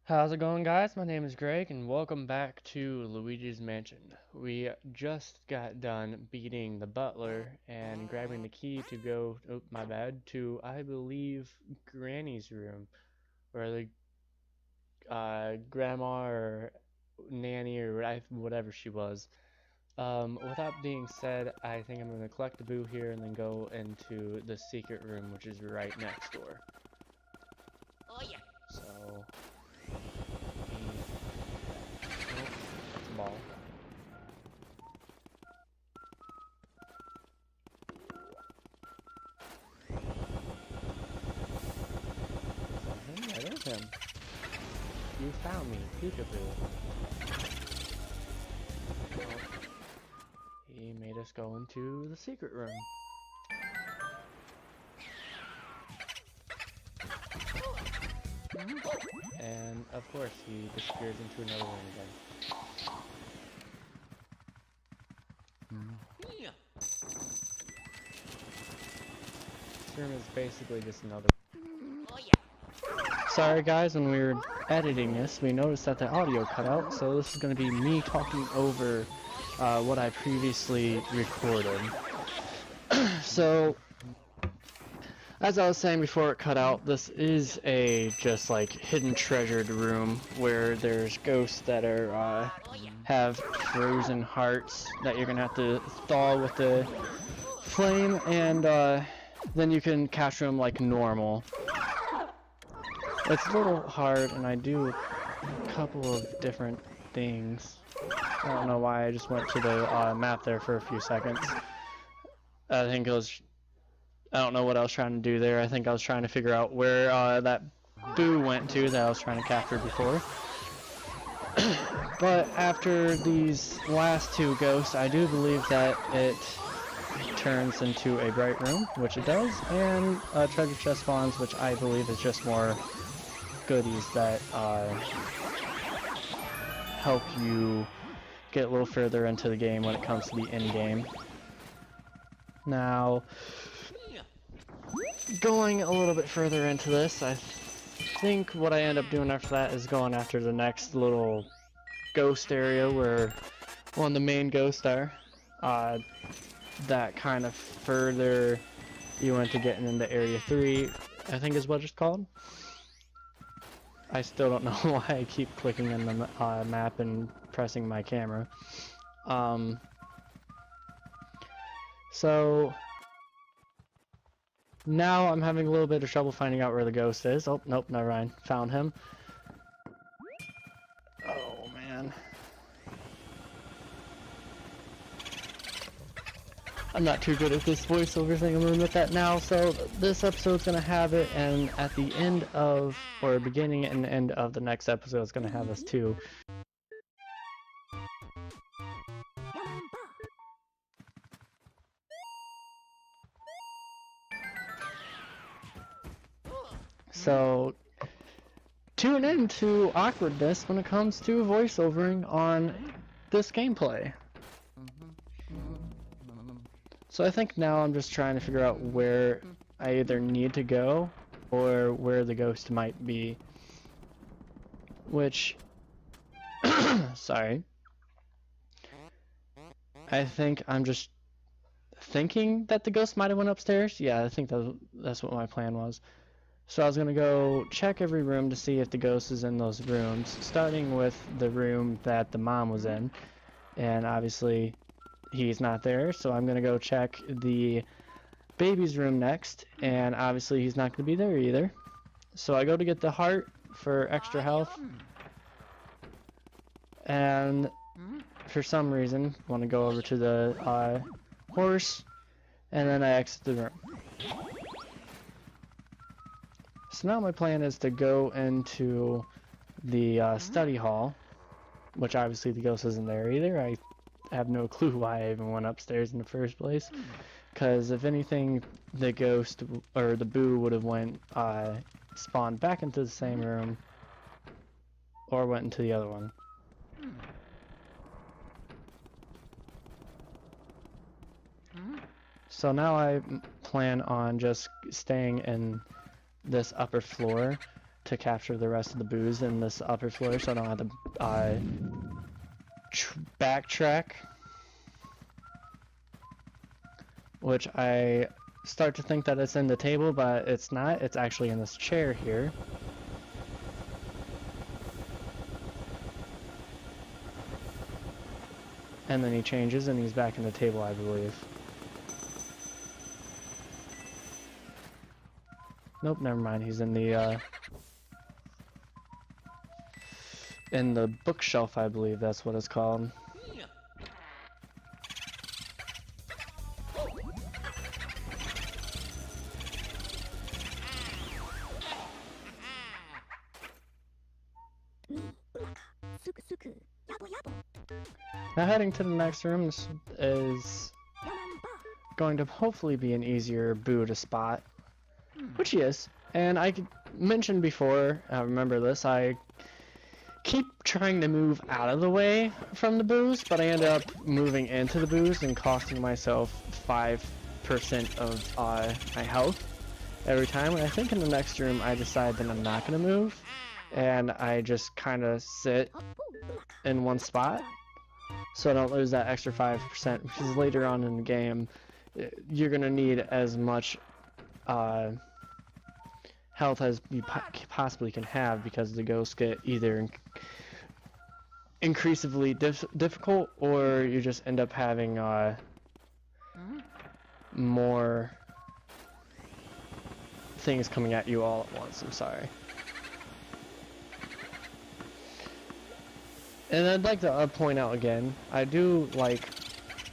How's it going, guys? My name is Greg, and welcome back to Luigi's Mansion. We just got done beating the butler and grabbing the key to go, oh, my bad, to, I believe, Granny's room, or the grandma or nanny or whatever she was. With that being said, I think I'm going to collect the boo here and then go into the secret room, which is right next door. Oh yeah. So, nope, that's a ball. Yeah, there's him. You found me, Peekaboo. Well, he made us go into the secret room. And of course, he disappears into another room again. Yeah. This room is basically just another. Oh yeah. Sorry guys, when we were editing this, we noticed that the audio cut out, so this is going to be me talking over what I previously recorded. So, as I was saying before it cut out, this is a just like hidden treasured room where there's ghosts that are Oh yeah. have frozen hearts that you're gonna have to thaw with the flame, and then you can capture them like normal. It's a little hard, and I do a couple of different things. I don't know why I just went to the map there for a few seconds. I think it was, I don't know what I was trying to do there. I think I was trying to figure out where that boo went to that I was trying to capture before. But after these last two ghosts, I do believe that it turns into a bright room, which it does, and a treasure chest spawns, which I believe is just more goodies that help you get a little further into the game when it comes to the end game. Now, going a little bit further into this, I think what I end up doing after that is going after the next little ghost area where one of the main ghosts are. That kind of further you into getting into Area 3, I think is what it's called. I still don't know why I keep clicking on the map and pressing my camera. So now I'm having a little bit of trouble finding out where the ghost is. Oh, nope, never mind. Found him. Oh, man. I'm not too good at this voiceover thing, I'm gonna admit that now. So this episode's gonna have it, and at the end of, or beginning and end of the next episode, it's gonna have us too. So tune in to awkwardness when it comes to voiceovering on this gameplay. So I think now I'm just trying to figure out where I either need to go or where the ghost might be. Which, sorry. I think I'm just thinking that the ghost might have went upstairs. Yeah, I think that's what my plan was. So I was gonna go check every room to see if the ghost is in those rooms, starting with the room that the mom was in, and obviously he's not there, so I'm gonna go check the baby's room next, and obviously he's not gonna be there either. So I go to get the heart for extra health, and for some reason want to go over to the horse, and then I exit the room. So now my plan is to go into the study hall, which obviously the ghost isn't there either. I have no clue why I even went upstairs in the first place, because if anything, the ghost or the boo would have went spawned back into the same room or went into the other one. So now I plan on just staying in this upper floor to capture the rest of the booze in this upper floor, so I don't have to backtrack. Which I start to think that it's in the table, but it's not. It's actually in this chair here. And then he changes and he's back in the table, I believe. Nope, never mind. He's in the bookshelf, I believe that's what it's called. Now heading to the next room, this is going to hopefully be an easier boo to spot, which he is. And I mentioned before, I remember this, I keep trying to move out of the way from the boos, but I end up moving into the boos and costing myself 5% of my health every time. And I think in the next room I decide that I'm not going to move, and I just kind of sit in one spot so I don't lose that extra 5%, because later on in the game you're going to need as much health as you possibly can have, because the ghosts get either increasingly difficult, or you just end up having more things coming at you all at once. I'm sorry. And I'd like to point out again, I do like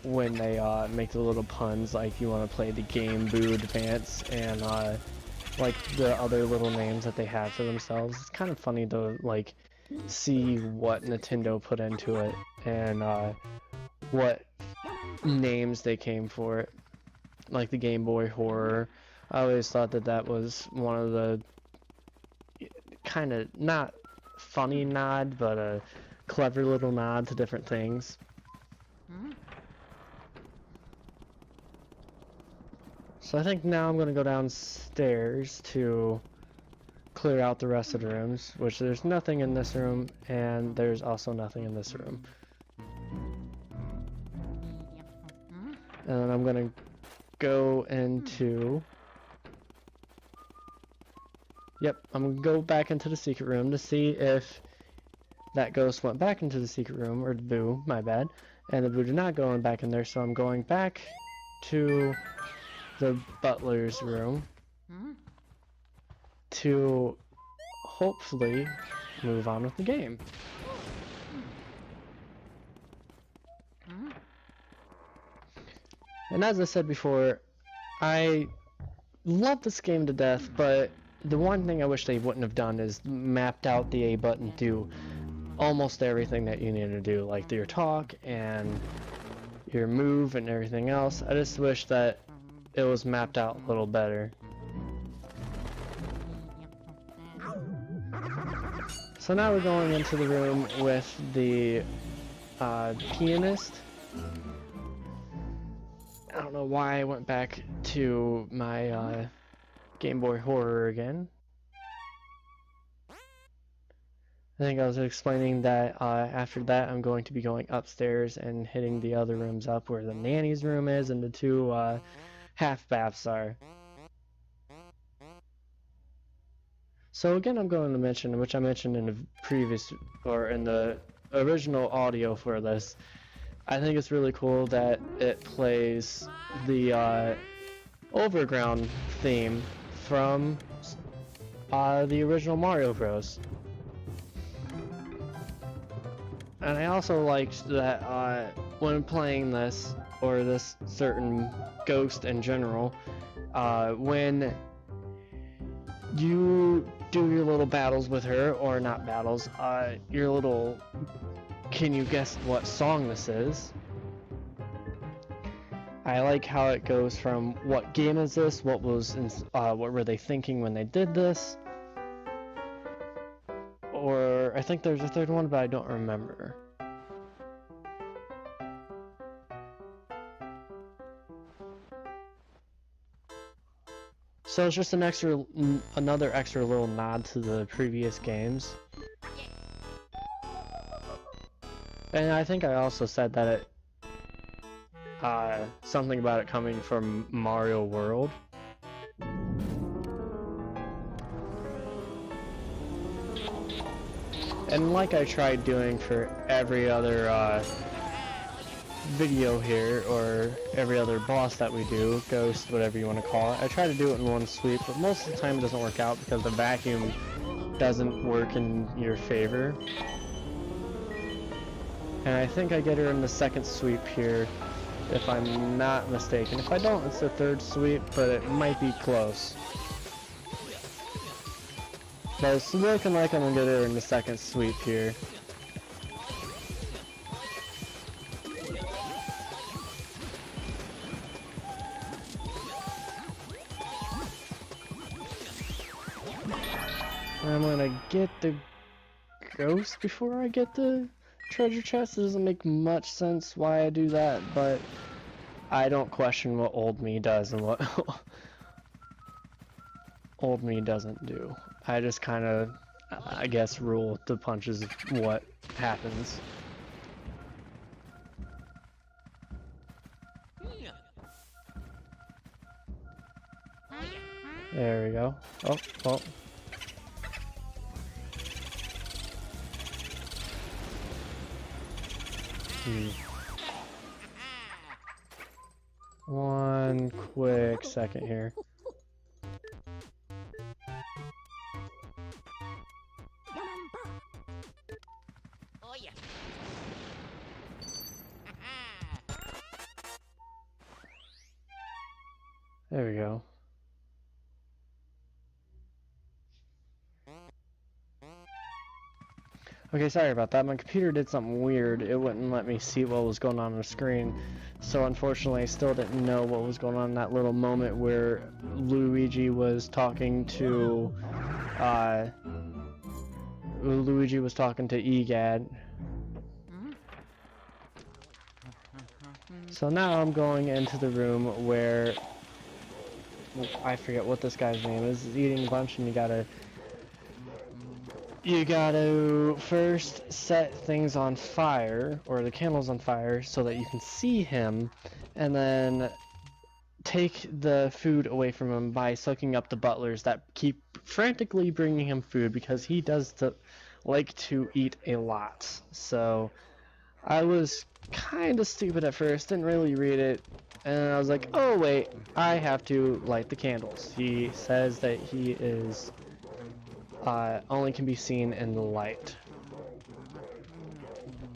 when they make the little puns, like you want to play the game Boo Advance, and like the other little names that they have for themselves. It's kind of funny to like see what Nintendo put into it, and what names they came for it, like the Game Boy Horror. I always thought that that was one of the kind of not funny nod, but a clever little nod to different things. So I think now I'm going to go downstairs to clear out the rest of the rooms, which there's nothing in this room, and there's also nothing in this room. And then I'm going to go into... Yep, I'm going to go back into the secret room to see if that ghost went back into the secret room, or the Boo, my bad. And the Boo did not go back in there, so I'm going back to the butler's room to hopefully move on with the game. And as I said before, I love this game to death, but the one thing I wish they wouldn't have done is mapped out the A button to almost everything that you need to do, like your talk and your move and everything else. I just wish that it was mapped out a little better. So now we're going into the room with the pianist. I don't know why I went back to my Game Boy Horror again. I think I was explaining that after that I'm going to be going upstairs and hitting the other rooms up where the nanny's room is and the two half baths are. So again, I'm going to mention, which I mentioned in the previous, or in the original audio for this, I think it's really cool that it plays the Overground theme from the original Mario Bros. And I also liked that when playing this, or this certain ghost in general, when you do your little battles with her, or not battles, your little, can you guess what song this is? I like how it goes from what game is this, what was, what were they thinking when they did this, or I think there's a third one, but I don't remember. So it's just another extra little nod to the previous games. And I think I also said that it, something about it coming from Mario World. And like I tried doing for every other, video here, or every other boss that we do, ghost, whatever you want to call it, I try to do it in one sweep, but most of the time it doesn't work out because the vacuum doesn't work in your favor. And I think I get her in the second sweep here, if I'm not mistaken. If I don't, it's the third sweep, but it might be close. But it's looking like I'm gonna get her in the second sweep here. I'm gonna get the ghost before I get the treasure chest. It doesn't make much sense why I do that, but I don't question what old me does and what old me doesn't do. I just kind of, I guess, rule the punches of what happens. There we go. Oh, oh. One quick second here. Oh yeah. There we go. Okay, sorry about that. My computer did something weird. It wouldn't let me see what was going on the screen. So unfortunately, I still didn't know what was going on in that little moment where Luigi was talking to, EGAD. So now I'm going into the room where, I forget what this guy's name is. He's eating a bunch, and you gotta first set things on fire, or the candles on fire, so that you can see him, and then take the food away from him by sucking up the butlers that keep frantically bringing him food, because he does like to eat a lot. So I was kind of stupid at first, didn't really read it, and I was like, oh wait, I have to light the candles. He says that he is only can be seen in the light.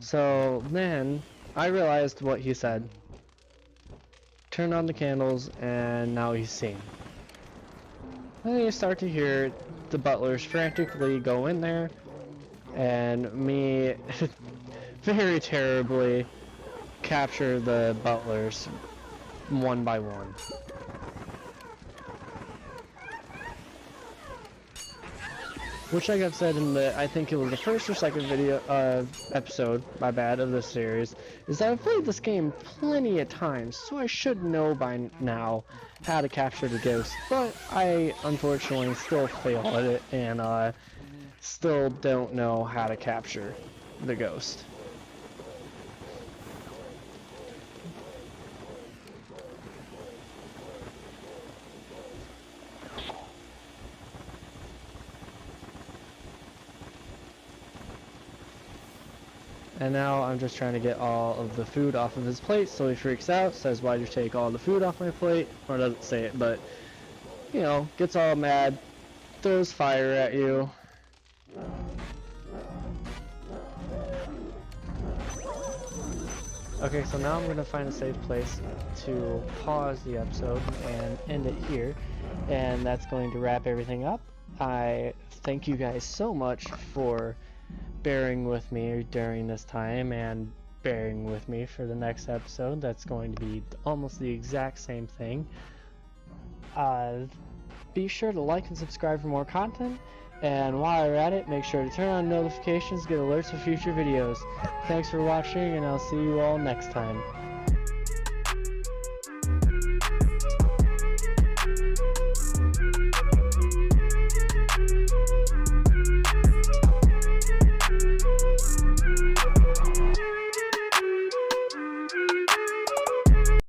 So then I realized what he said. Turn on the candles, and now he's seen. Then you start to hear the butlers frantically go in there, and me very terribly capture the butlers one by one. Which, like I've said in the, I think it was the first or second video, episode, my bad, of this series, is that I've played this game plenty of times, so I should know by now how to capture the ghost, but I, unfortunately, still fail at it, and, still don't know how to capture the ghost. And now I'm just trying to get all of the food off of his plate, so he freaks out, says, why'd you take all the food off my plate? Or doesn't say it, but, you know, gets all mad, throws fire at you. Okay, so now I'm going to find a safe place to pause the episode and end it here, and that's going to wrap everything up. I thank you guys so much for bearing with me during this time, and bearing with me for the next episode. That's going to be almost the exact same thing. Be sure to like and subscribe for more content, and while you're at it, make sure to turn on notifications, get alerts for future videos. Thanks for watching, and I'll see you all next time.